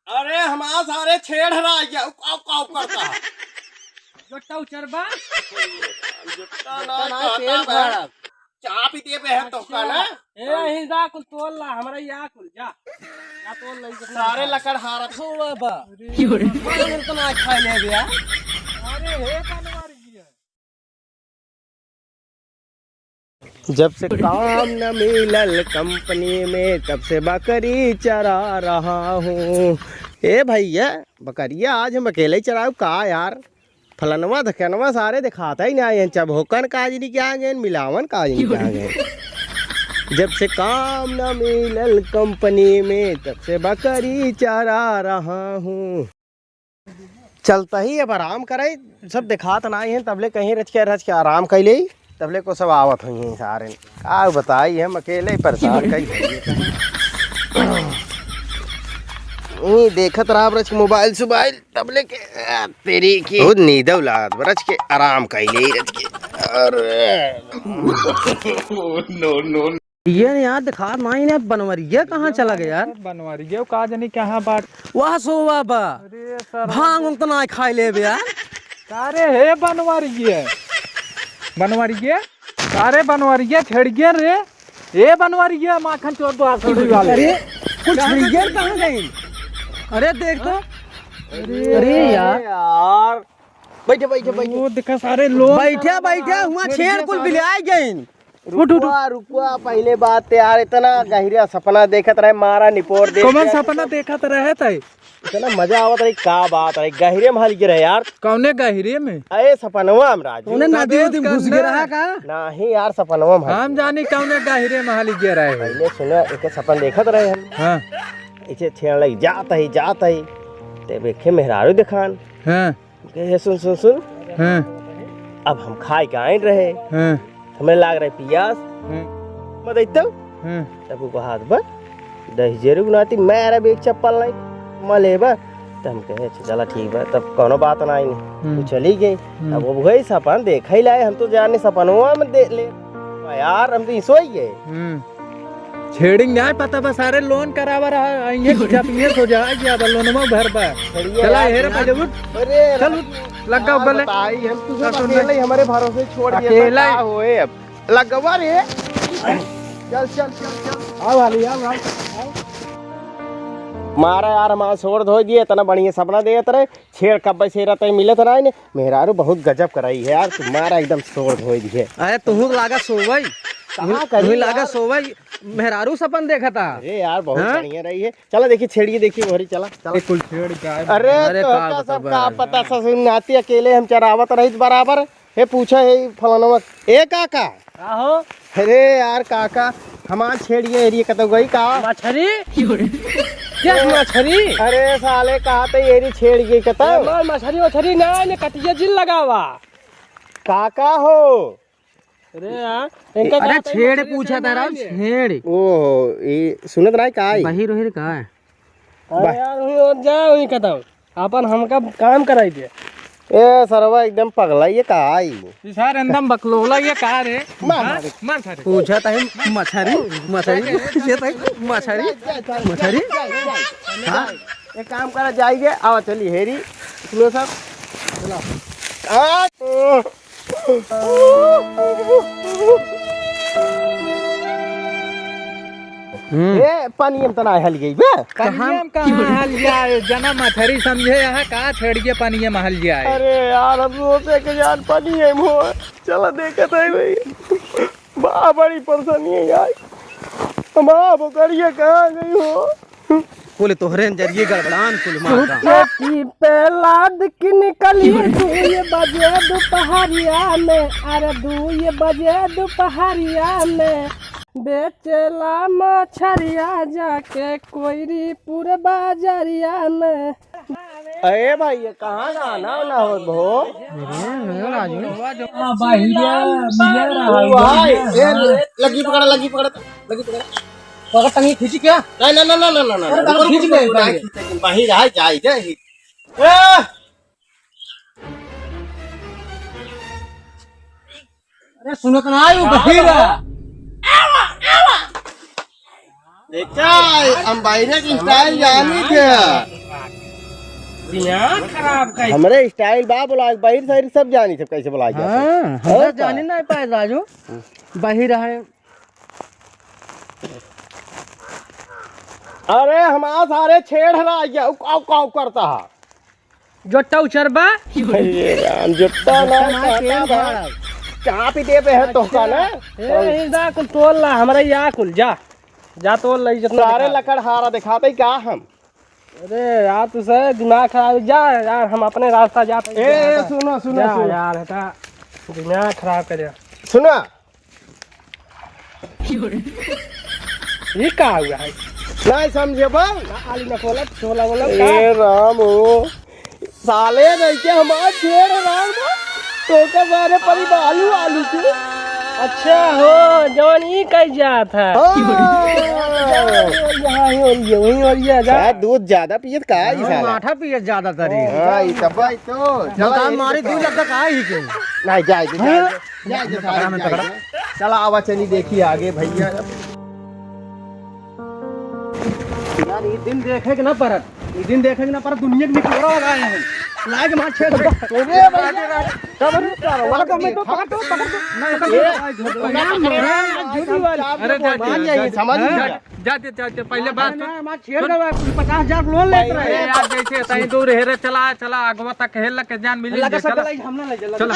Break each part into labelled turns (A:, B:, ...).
A: अरे हमारा सारे छेड़ रहा है काव काव करता
B: जोट्टा उचरबा
A: जुट्टा ना कहता चाप पीते पे है तो का ना
B: ए हिंदा कुल तोल ला हमरा या कुल जा या तोल ले
A: सारे लकड़ हारत
B: हो बा अरे तो ना खाए ले गया अरे हे बनवार गया।
A: जब से काम न मिलल कंपनी में तब से बकरी चरा रहा हूँ। ए भैया बकरिया आज हम अकेले चराऊ का यार फलनवा धकनवा सारे दिखाता ही नहीं चबोकन काजनी क्या गए मिलावन काजनी क्या गए। जब से काम न मिलल कंपनी में तब से बकरी चरा रहा हूँ। चलता ही अब आराम करे सब दिखात नहीं है तबले कहीं रच के आराम कर ले तबले को सब आवत हुई हैं सारे का बताई हम अकेले परेशान कई देखत रहा ब्रज मोबाइल सुबाइल तबले के तेरी की खुद नींदव लागत ब्रज के आराम कर ले रच के अरे नो
B: ये यार दिखा माई ने बनवरिया कहाँ चला गया यार
C: बनवरिया का जानी कहाँ बात
B: वह सोवा बा
C: अरे सर
B: भांग उंग तो ना खाई ले यार
C: सारे हे बनवरिया सारे बनवरिया छेड़ गया रे ये बनवरिया माखन चोर तो आखिरी वाले
B: अरे कुछ छेड़िया कहाँ गए अरे देख तो अरे यार
A: बैठे
C: वो दिखा सारे लोग
B: बैठे हुआ छेड़ कुल बिलाए गए।
A: रुकुआ पहले बात यार इतना गहरा सपना देखत रहे मारा निपोर देख
C: कौन सपना देखत रहे थे
A: इतना मजा आवत रही का बात रही गहरे महल गिरे यार
C: कौने गहरे में
A: अरे सपनवा हम राजू
B: उन्हें नदी उदी घुस गया रहा का
A: नहीं यार सपनवा हम
C: हम जानी कौने गहरे महल गिर रहे
A: पहले सुनो एक सपन देखत रहे हम
C: हाँ
A: इसे छेड़ लगी जात ही ते देखे मेहरारू दिखान
C: हाँ
A: कहे सुन
C: हाँ
A: अब हम खाए के आए रहे
C: हाँ
A: हमें लाग रहे पियास मत तो
C: हाँ
A: तब को हाथ पर 10 गुनाती मेरा भी एक चप्पल नहीं मलेबा तो हम कहे चला ठीक बा तब कोनो बात नहीं तू चली गई अब वो वही सपन देख ही लाए हम तो जाने सपनवा में देख ले यार हम तो सोई गए
C: छेड़िंग नहीं पता बस सारे लोन करावा रहा आएंगे जब ये हो जाएगी अब लोन में भर पा चला हेरे पे जब
A: अरे
C: चल लगा गले
A: आई हम तो सब अकेले हमारे भरोसे छोड़ दिए
C: अकेला
A: होए अब लगवा रे चल आओ वाली यार मारा यार हमारा छोड़ धो दिए इतना बढ़िया सपना देत रहे छेड़ कब से रहता मिलत रहा ने मेहरारू बहुत गजब कराई है यार तुम्हारा एकदम छोड़ धो दिए।
B: अरे तू लागा सोवई
A: कहाँ करी
B: लागा सोवई मेहरारू सपन देखा था।
A: अरे यार बहुत बढ़िया रही है चला देखिए छेड़िए देखिए मोरी चला
C: कुल छेड़ गाय
A: अरे तो सब का पता ससुर नाती अकेले हम चरावत रही बराबर हे पूछा है फलाना ए काका
B: हो
A: अरे यार काका हमार छेड़िए एरिए कतो गई का
B: मछरी क्या मछरी
A: अरे साले कहा तो एरी छेड़ गई कतो
B: मछरी ना ने कटिया जिल लगावा
A: काका हो
B: अरे यार अरे छेड़ पूछा था छेड़
A: ओ ये सुनत रहा का
B: बही रोहिर का है अरे यार और जा वही कतो अपन हमका काम कराई दे
A: ए सरवा एकदम पगला ये का आई
C: सारे एकदम बकलोला ये का रे मार सारे
B: पूछा था मछरी ये था मछरी
A: हां एक काम करा जाइए आओ चली हेरी सुनो सब चलो ए पानी में तना हल गई बे
C: हम कहां हल गया जना मछरी समझे यहाँ का छेड़ के पानी में महल गया है।
A: अरे यार अब रोते के जान पानी है मो चला देखत है भाई बा बड़ी परेशानी है यार हमारा बकरिया कहां गई हो
B: कुल तोहरे जरिए गड़बड़ान कुल मार
D: की पेलाद की निकली 2 बजे दोपहरिया में अरे 2 बजे दोपहरिया में बेचला मछरिया जाके कोईरीपुर बाजरिया में।
A: अरे भाई ये कहाँ गाना ना हो भो लगी पकड़
B: पकड़ टंगी खींची क्या
A: ना
B: खींच ले
A: बाहर आ जाए
B: अरे सुनो तो ना वो बहिर
A: देखा हम बाहर की स्टाइल जानी क्या
D: दिमाग खराब कर।
A: हमरे स्टाइल बा बोला बाहर साइड सब जानी सब कैसे बुलाई जाते
B: हाँ हम जाने नहीं पाए राजू बाहर है।
A: अरे हमारा सारे छेड़ हरा गया काव काव करता है
B: जोटा उचरबा
A: अरे राम जुट्टा ना कहता कहाँ पे दे पे है तो का ना
D: ए जा कुल तोल ला हमरा या कुल जा जा तोल लई जितना
A: सारे लकड़ हारा दिखाते क्या हम।
D: अरे यार तू से दिमाग खराब जा यार हम अपने रास्ता जाते
A: ए सुनो सुनो
D: जा
A: सुनो
D: यार हटा दिमाग खराब कर दिया।
A: सुना
D: ये का हुआ है
A: नहीं समझे बा
D: आली न खोला छोला बोला
A: ए राम ओ साले नहीं के हमारा छेड़ राम तो का सारे परिवार आलू आलू के
D: अच्छा हो जवान ई कह जात है यहाँ ही और ये वहीं और ये जा
A: दूध ज्यादा पियत का है ये साला
B: माठा पिए ज्यादा तरी
A: हां ये सब भाई तो
B: चला मारी तू लगता का ही के
A: नहीं जाए जाए चला आवा चली देखिए आगे भैया
B: यार ये दिन देखे के ना परत ये दिन देखे के ना परत दुनिया के निकलवा लगाए हैं लाग मार छेड़ दे
A: अरे भैया कब करो वाला तो मैं तो पकड़ दो
C: अरे
A: समझ
C: जाते जाते पहले बात
B: मार छेड़ दे 50,000 लोन लेत
C: अरे
B: रहे
C: यार जैसे तई दूर हेरे चला चला आगवा तक हेल के जान मिली
B: लगा
C: चला
B: सकल हमने ले चला
C: चला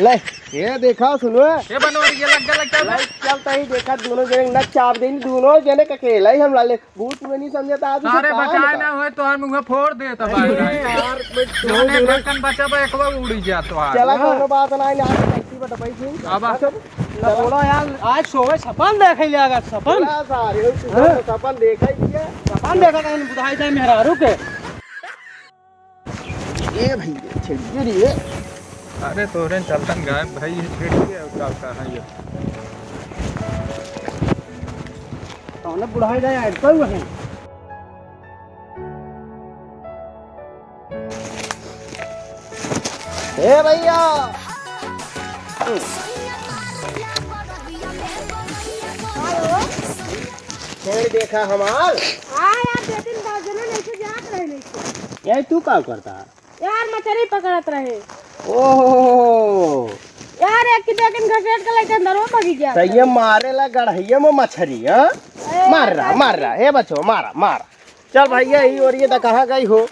A: ले ये देखा सुनो
C: ये बनवारी ये लग गया चल
A: चलता ही देखा दोनों जने न चाप देनी दोनों जने का अकेला ही हम लाले भूत में नहीं समझता आज
C: अरे बचाए ना होए तो मुंह फोड़ दे तो बात
A: यार
C: जोने ढक्कन बचाबे एकवा उड़ी जात तो
A: चला कोनो बात नहीं ना टैक्सी बट पैसे
C: अब
B: थोड़ा यार आज सोवे सपन देखे लियागा सपन
A: चला सारे सपन देखा ही दिया
B: सपन देखा कहीं बुधाई जाए मेरा रुके
A: ये भैया छिड़ रे
C: अरे तोरे चलतन गायब भाई ये छेड़ के का है ये
B: तो ना बुधाई जाए ऐड कोई है
A: ए भैया छेड़ देखा हमार
E: हाँ यार दो तीन दर्जन ऐसे जात रहे लेके
A: ये तू का करता
E: यार मछली पकड़त रहे
A: ओहो
E: यार एक की बेकन घसेट के लेके अंदर वो भागी गया
A: तो ये मारेला गढ़ैया में मछली हाँ मार रहा हे बच्चों मारा मारा चल भैया ही और ये तो कहाँ गई हो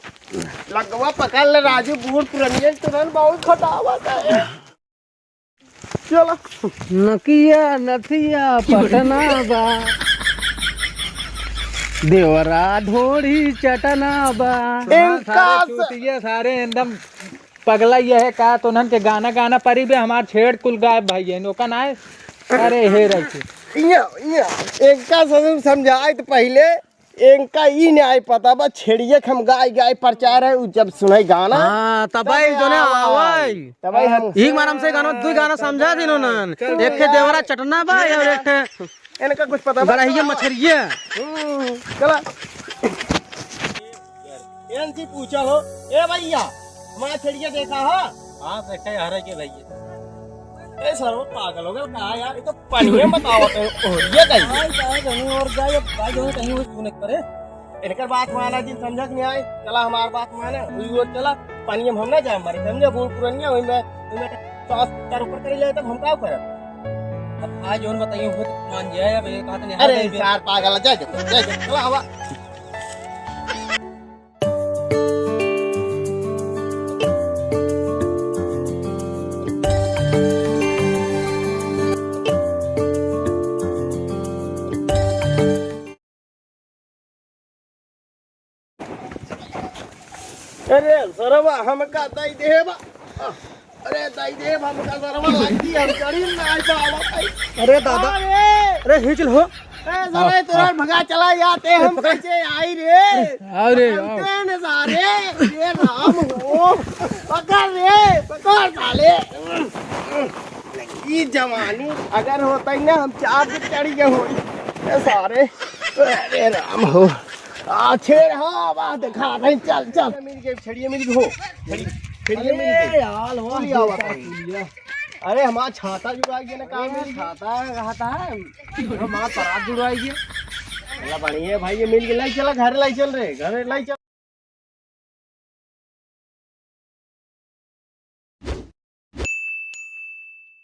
A: लगवा पकड़ ले राजू बूढ़ पुरानिया तुरंत बहुत खटावत है चलो
B: नकिया नथिया पटना बा देवरा ढोड़ी चटना बा
A: इनका
C: ये सारे एकदम पगला ये है का तो नन के गाना गाना परी भी हमार छेड़ कुल गायब भाई है नोका ना है अरे हे रही
A: इनका समझाए तो पहले इनका ई न्याय पता बा छेड़िए हम गाय गाय प्रचार है जब सुनाई गाना
B: हां तबाई जोने आवाई
A: तबाई हम
B: ई मारम से गाना दू गाना समझा दिनो नन एक के देवरा चटना बा और एक के
A: इनका कुछ पता बा
B: गड़हिया मछरिया
A: चला एनसी पूछा हो ए भैया हमारा छेड़िए देखा है
B: हां देखे हरे के भैया
A: ए सर वो पागल हो गया कहा यार ये तो पानी बताओ तो ये कहीं
B: कहीं और जाए भाई जो कहीं वो सुने करे
A: इनकर बात माना दिन समझ नहीं आए चला हमार बात माने वो चला पानी हम ना जाए हमारे समझे बूढ़ पुरानिया वही में 100 ऊपर कर ले तब हम का करे
B: अब आज जोन बताइए वो मान जाए अब ये कहते नहीं
A: अरे यार पागल जा चला हवा अरे सरवा हम का दाई देबा अरे दाई देब हम का सरवा लगती हम चढ़ी ना आई पावा
B: अरे दादा अरे हिचल हो
A: ए सरे तोरा भगा चला जाते हम कैसे आई रे
C: अरे
A: ने सारे ये राम हो पकड़ रे पकड़ साले ये जवानी अगर होता ही ना हम चार पे चढ़ गए हो सारे अरे राम हो छेड़ हाँ बात दिखा रहे चल चल मिल गई छड़िए मिल गई हो छड़िए मिल गई
B: यार हो
A: अरे हमारा छाता जुड़ाई गया ना काम में
B: खाता कहा था हमारा परात जुड़वाई गया
A: बढ़िया भाई ये मिल गया लाई चला घर लाई चल रहे घर लाई चल